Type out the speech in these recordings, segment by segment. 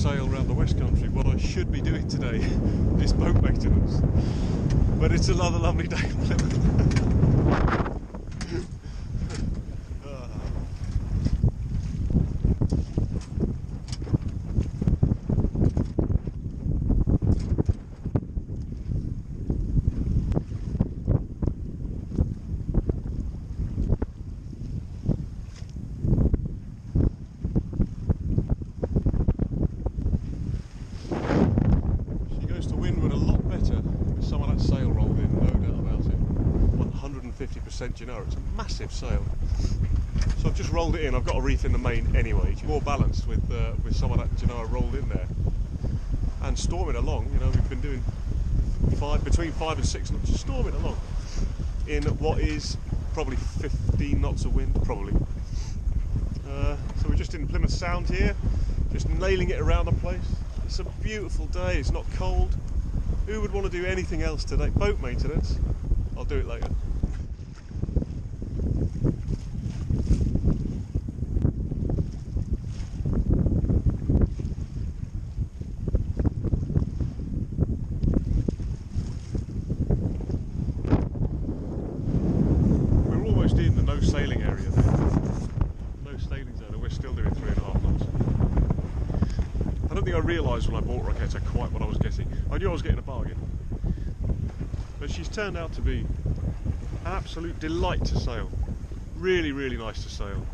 sail around the West Country. What I should be doing today is boat maintenance, but it's another lovely day on Plymouth. You know, it's a massive sail. So I've just rolled it in. I've got a reef in the main anyway. It's more balanced with some of that Genoa rolled in there. And storming along, you know, we've been doing between 5 and 6 knots, storming along in what is probably 15 knots of wind, probably. So we're just in Plymouth Sound here, just nailing it around the place. It's a beautiful day. It's not cold. Who would want to do anything else today? Boat maintenance. I'll do it later. I realised when I bought Roquetta quite what I was getting. I knew I was getting a bargain, but she's turned out to be an absolute delight to sail. Really, really nice to sail.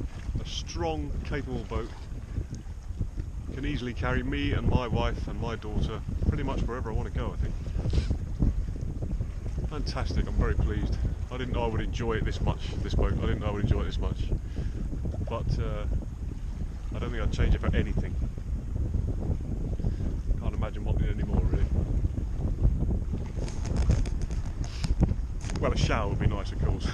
A strong, capable boat. Can easily carry me and my wife and my daughter pretty much wherever I want to go, I think. Fantastic, I'm very pleased. I didn't know I would enjoy it this much, this boat. I didn't know I would enjoy it this much. But I don't think I'd change it for anything. Can't imagine wanting it anymore, really. Well, a shower would be nice, of course.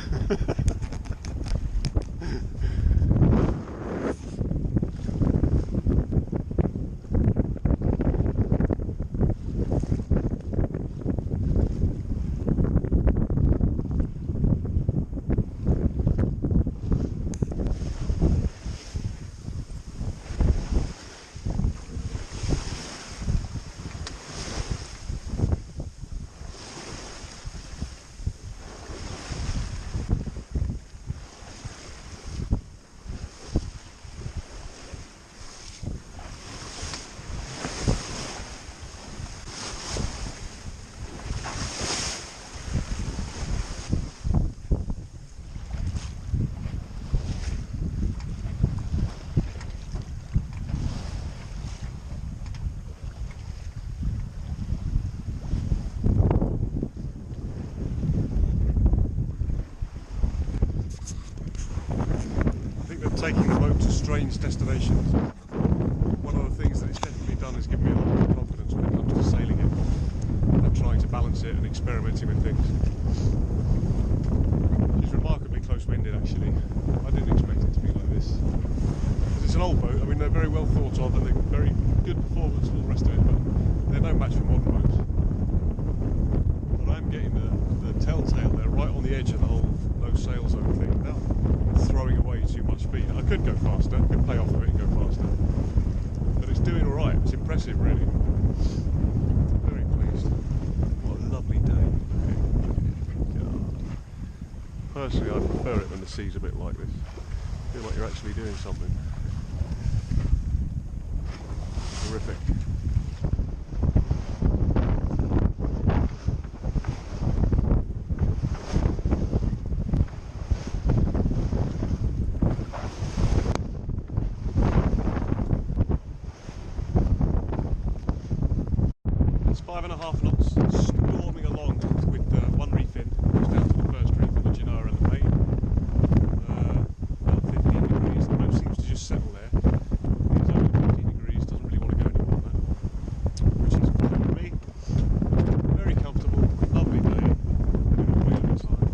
Taking the boat to strange destinations. One of the things that it's definitely done is give me a lot more confidence when it comes to sailing it and trying to balance it and experimenting with things. She's remarkably close-winded, actually. I didn't expect it to be like this. Because it's an old boat. I mean, they're very well thought of and they're very good performance and all the rest of it, but they're no match for modern boats. But I am getting the telltale there, right on the edge of the whole no sail zone thing. Now, throwing away too much speed. I could go faster, I could play off of it and go faster. But it's doing alright, it's impressive really. Very pleased. What a lovely day. God. Personally, I prefer it when the sea's a bit like this. I feel like you're actually doing something. Terrific. It's 5.5 knots, storming along with one reef in, just down to the first reef on the Genoa and the main. About 15 degrees, the boat seems to just settle there. It's over 15 degrees, doesn't really want to go any more than that. Which is good for me. Very comfortable, lovely day, having a really good time.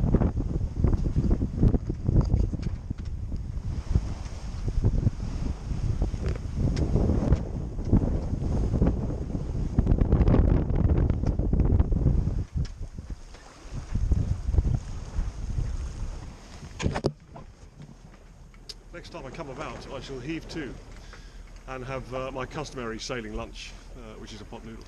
Next time I come about, I shall heave to. and have my customary sailing lunch, which is a pot noodle.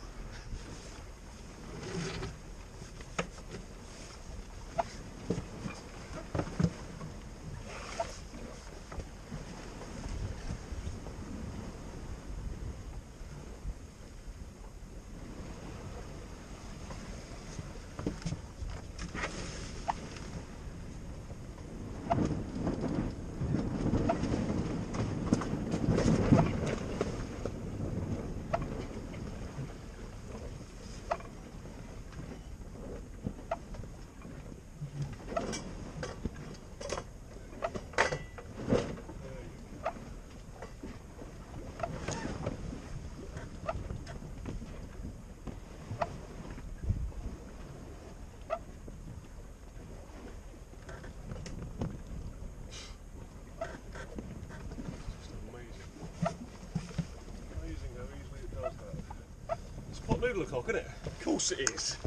Pot noodle o'clock, isn't it? Of course it is.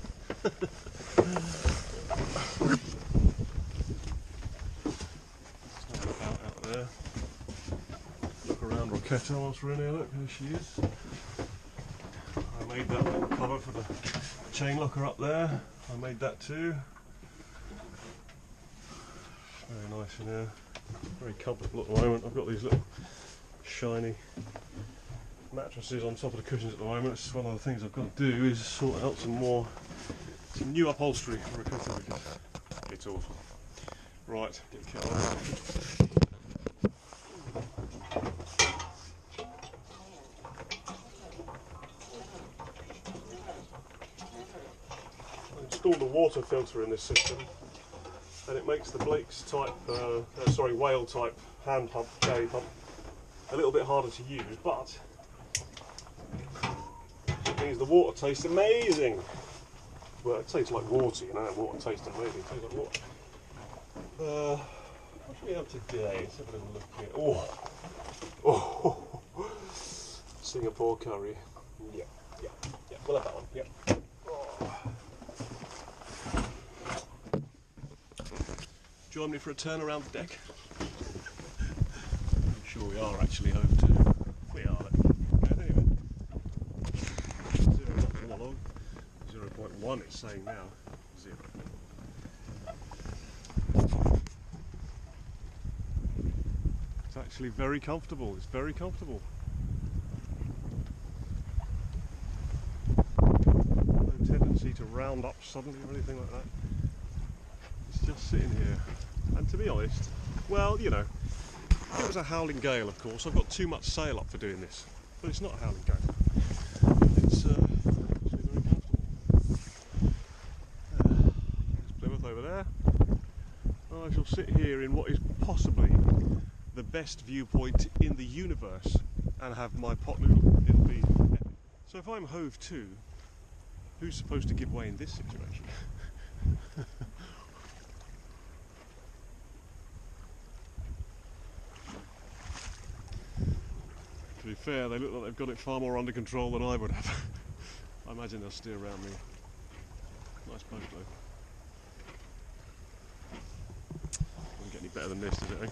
Out there. Look around Roquetta whilst we're in here. Look, there she is. I made that little cover for the chain locker up there. I made that too. Very nice in here. Very comfortable at the moment. I've got these little shiny mattresses on top of the cushions at the moment. It's one of the things I've got to do is sort out some new upholstery for Roquetta because it's awful. Right, get the kettle on. I installed a water filter in this system, and it makes the Blake's type, whale type hand pump, galley pump, a little bit harder to use, but it means the water tastes amazing. Well, it tastes like water, you know. Water tastes amazing. It tastes like water. What should we have today? Let's have a little look here. Oh, Singapore curry. Yeah. We'll have that one. Yeah. Join me for a turn around the deck. I'm sure we are actually home too. We are. Anyway. 0.1 it's saying now. 0. It's actually very comfortable. It's very comfortable. No tendency to round up suddenly or anything like that. It's just sitting here. And to be honest, well, you know, if it was a howling gale, of course, I've got too much sail up for doing this. But it's not a howling gale. It's actually very comfortable. There's Plymouth over there. And I shall sit here in what is possibly the best viewpoint in the universe and have my pot noodle. It'll be epic. So if I'm hove to, who's supposed to give way in this situation? To be fair, they look like they've got it far more under control than I would have. I imagine they'll steer around me. Nice boat though. Doesn't get any better than this, does it, eh?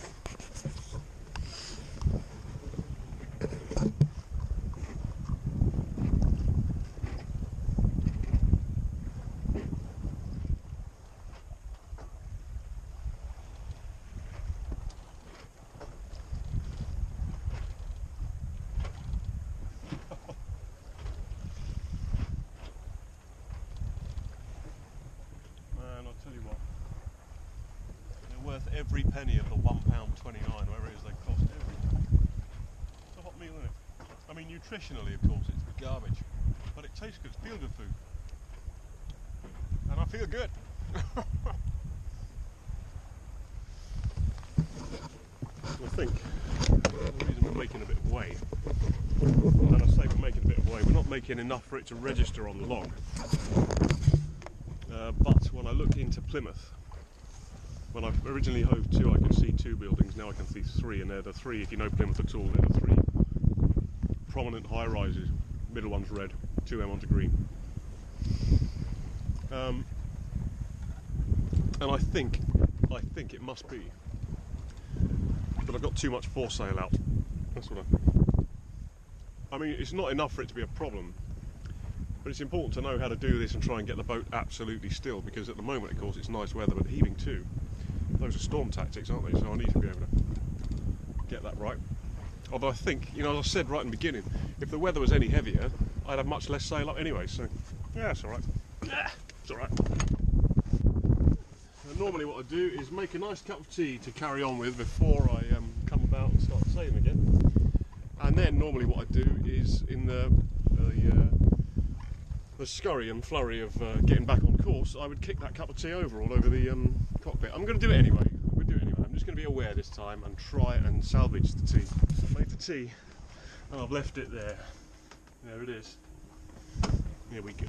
Every penny of the £1.29, whatever it is they cost, every penny. It's a hot meal, isn't it? I mean, nutritionally, of course, it's garbage, but it tastes good. It's feel good food, and I feel good. I think the reason we're making a bit of way, and I say we're making a bit of way, we're not making enough for it to register on the log. But when I look into Plymouth. When I originally hove to, I could see 2 buildings, now I can see 3, and they're the 3, if you know Plymouth at all, they're the 3 prominent high rises. Middle one's red, 2M onto green. And I think it must be that I've got too much foresail out. That's what I think. I mean, it's not enough for it to be a problem, but it's important to know how to do this and try and get the boat absolutely still, because at the moment, of course, it's nice weather, but heaving too. Those are storm tactics, aren't they? So I need to be able to get that right. Although I think, you know, as I said right in the beginning, if the weather was any heavier, I'd have much less sail up anyway, so yeah, it's alright. Yeah, it's alright. Normally what I do is make a nice cup of tea to carry on with before I come about and start sailing again. And then normally what I do is in the scurry and flurry of getting back on course, I would kick that cup of tea over all over the cockpit. I'm going to do it anyway. I'm just going to be aware this time and try and salvage the tea. I've made the tea and I've left it there. There it is. Here we go.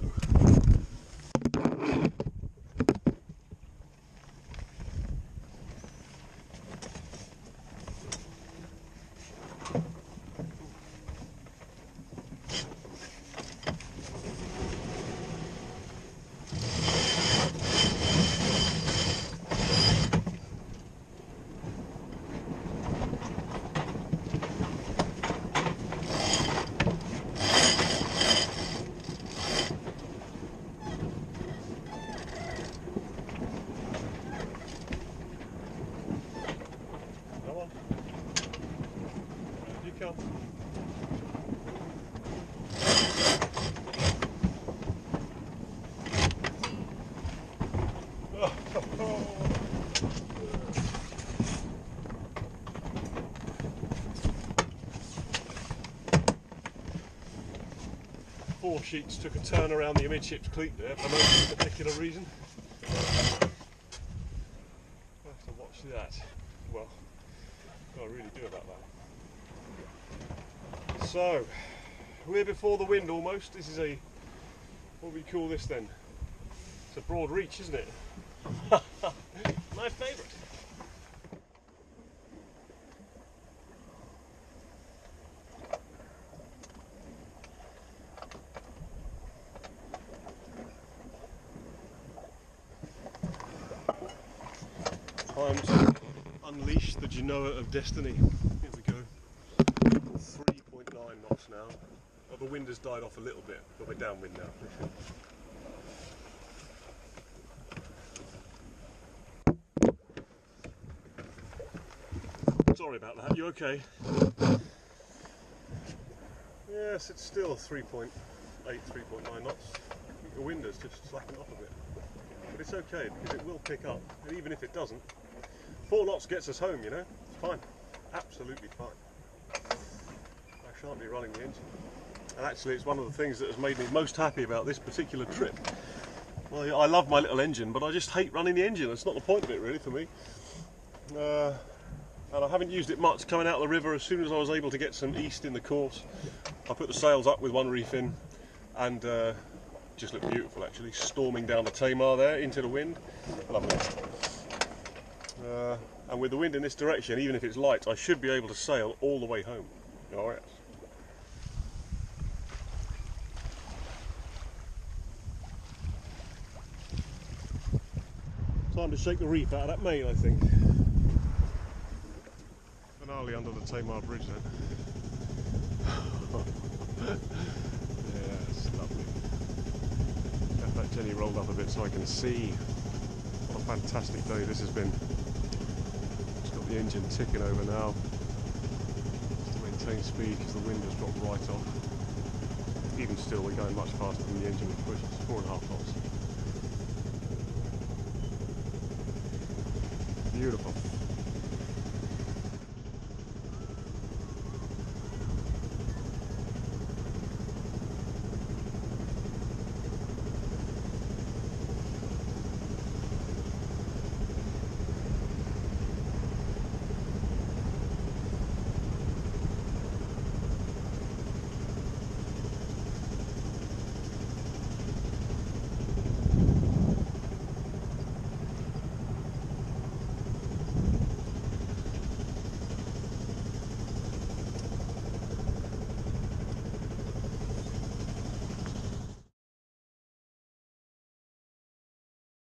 4 sheets took a turn around the amidships cleat there for no particular reason. I'll have to watch that. Well, what do I really do about that? So, we're before the wind almost. This is a, what do we call this then? It's a broad reach, isn't it? My favourite. Time to unleash the Genoa of destiny. Here we go. 3.9 knots now. Oh, the wind has died off a little bit, but we're downwind now. Sorry about that, you okay? Yes, it's still 3.8, 3.9 knots. I think the wind has just slackened off a bit. But it's okay, because it will pick up, and even if it doesn't, 4 knots gets us home, you know? It's fine. Absolutely fine. I shan't be running the engine. And actually it's one of the things that has made me most happy about this particular trip. Well, I love my little engine, but I just hate running the engine. That's not the point of it really for me. And I haven't used it much coming out of the river. As soon as I was able to get some east in the course, I put the sails up with one reef in, and just looked beautiful actually, storming down the Tamar there into the wind. Lovely. And with the wind in this direction, even if it's light, I should be able to sail all the way home. Oh yes. Time to shake the reef out of that main, I think. Finale under the Tamar Bridge then. Yeah, it's lovely. Get that Jenny rolled up a bit so I can see. What a fantastic day this has been. Just got the engine ticking over now. Just to maintain speed because the wind has dropped right off. Even still, we're going much faster than the engine would push. It's 4.5 knots. Beautiful.